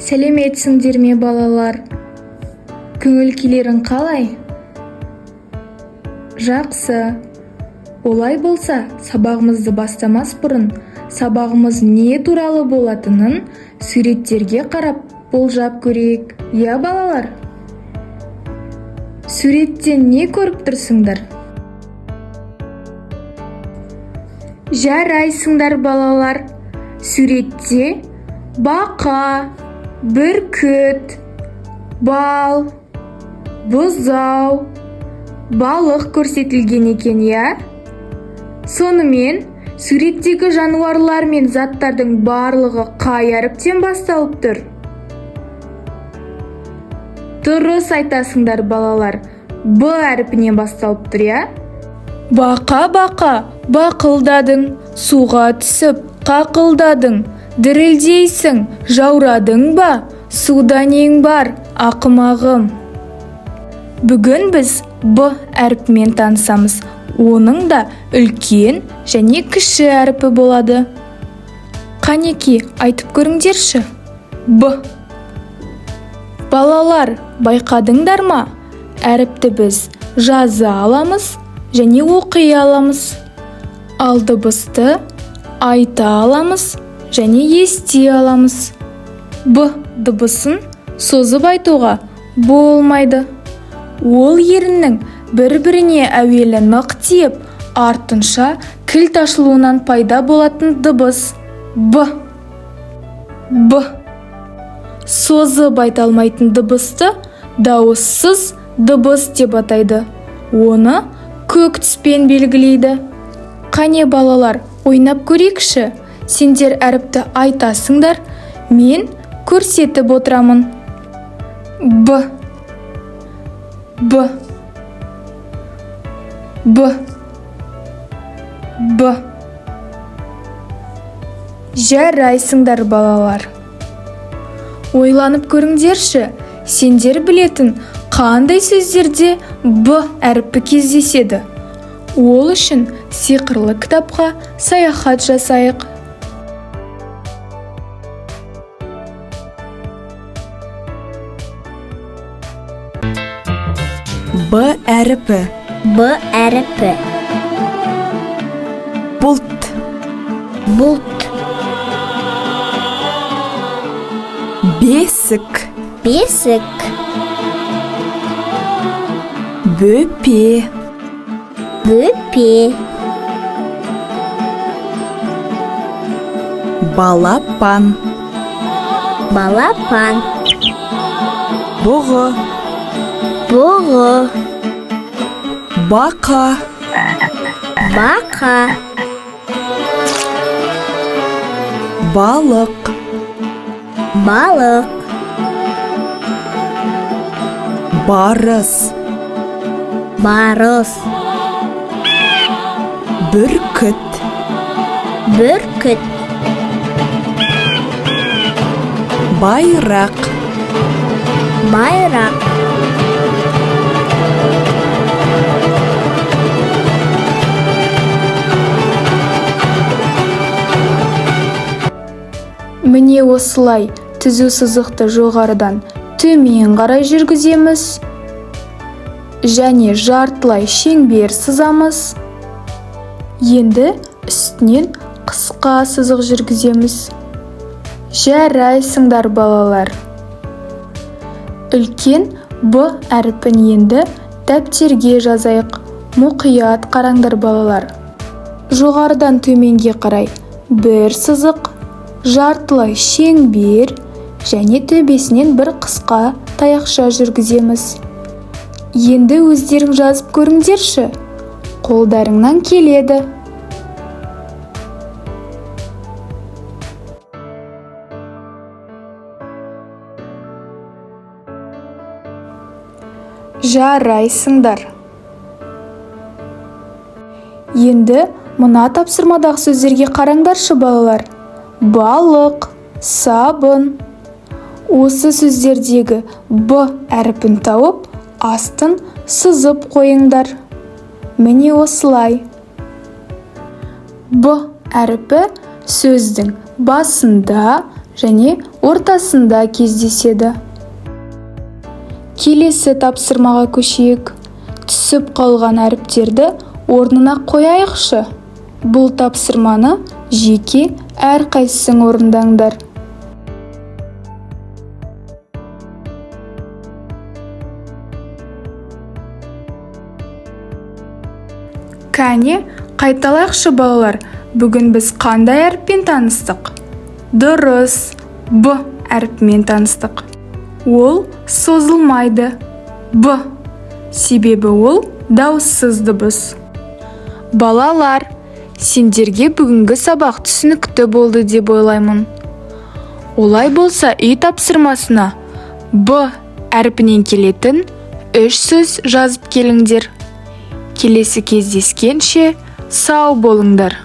Сәлеметсіңдер ме балалар? Көңіл-күйлерің қалай? Жақсы. Олай болса, сабағымызды бастамас бұрын, сабағымыз не туралы болатынын суреттерге қарап болжап көрейік. Я балалар? Суреттен не көріп тұрсыңдар? Жарайсыңдар балалар. Суретте бақа, бүркіт, бал, бұзау, балық көрсетілген екен, я? Сонымен, суреттегі жануарлар мен заттардың барлығы қай әріптен басталып тұр? Дұрыс айтасыңдар балалар, Б әріпінен басталып тұр, я? Бақа, бақылдадың, суға түсіп, қақылдадың, дірілдейсің, жаурадың ба? Суда нең бар, ақымағым? Бүгін біз Б әріпімен танысамыз. Оның да үлкен және кіші әріпі болады. Қанеки, айтып көріңдерші. Б. Балалар, байқадыңдар ма? Әріпті біз жаза аламыз және оқи аламыз. Ал дыбысты айта аламыз және ести аламыз. Б дыбысын созып айтуға болмайды. Ол еріннің бір-біріне әуелі нық тиіп, артынша кілт ашылуынан пайда болатын дыбыс Б. Б. Созып айта алмайтын дыбысты дауыссыз дыбыс деп атайды. Оны көк түспен белгілейді. Қане балалар, ойнап көрейікші. Сендер әріпті айтасыңдар, мен көрсетіп отырамын. Б. Б. Б. Б. Жарайсыңдар балалар. Ойланып көріңдерші, сендер білетін қандай сөздерде Б әріпі кездеседі? Ол үшін сиқырлы кітапқа саяхат жасайық. Б әріпі. Б әріпі. Бұлт. Бұлт. Бесік. Бесік. Бөпе. Бөпе. Балапан. Балапан. Бұғы. Бұғы. Бақа. Бақа. Балық. Балық. Барыс. Барыс. Бүркіт. Бүркіт. Байрақ. Байрақ. Міне осылай түзу сызықты жоғарыдан төмен қарай жүргіземіз және жартылай шеңбер сызамыз. Енді үстінен қысқа сызық жүргіземіз. Жарайсыңдар балалар. Үлкен Б әріпін енді дәптерге жазайық. Мұқият қараңдар балалар. Жоғарыдан төменге қарай бір сызық, жартылай шеңбер және төбесінен бір қысқа таяқша жүргіземіз. Енді өздерің жазып көріңдерші. Қолдарыңнан келеді. Жарайсыңдар. Енді мына тапсырмадағы сөздерге қараңдаршы балалар. Балық, сабын. Осы сөздердегі Б әріпін тауып, астын сызып қойыңдар. Міне осылай. Б әріпі сөздің басында және ортасында кездеседі. Келесі тапсырмаға көшейік. Түсіп қалған әріптерді орнына қояйықшы. Бұл тапсырманы жеке әрқайсың орындаңдар. Кәне, қайталайықшы балалар. Бүгін біз қандай әріппен таныстық? Дұрыс, Б әріпімен таныстық. Ол созылмайды. Б. Себебі ол дауыссыз дыбыс. Балалар, сендерге бүгінгі сабақ түсінікті болды деп ойлаймын. Олай болса, үй тапсырмасына Б әрпінен келетін 3 сөз жазып келіңдер. Келесі кездескенше сау болыңдар.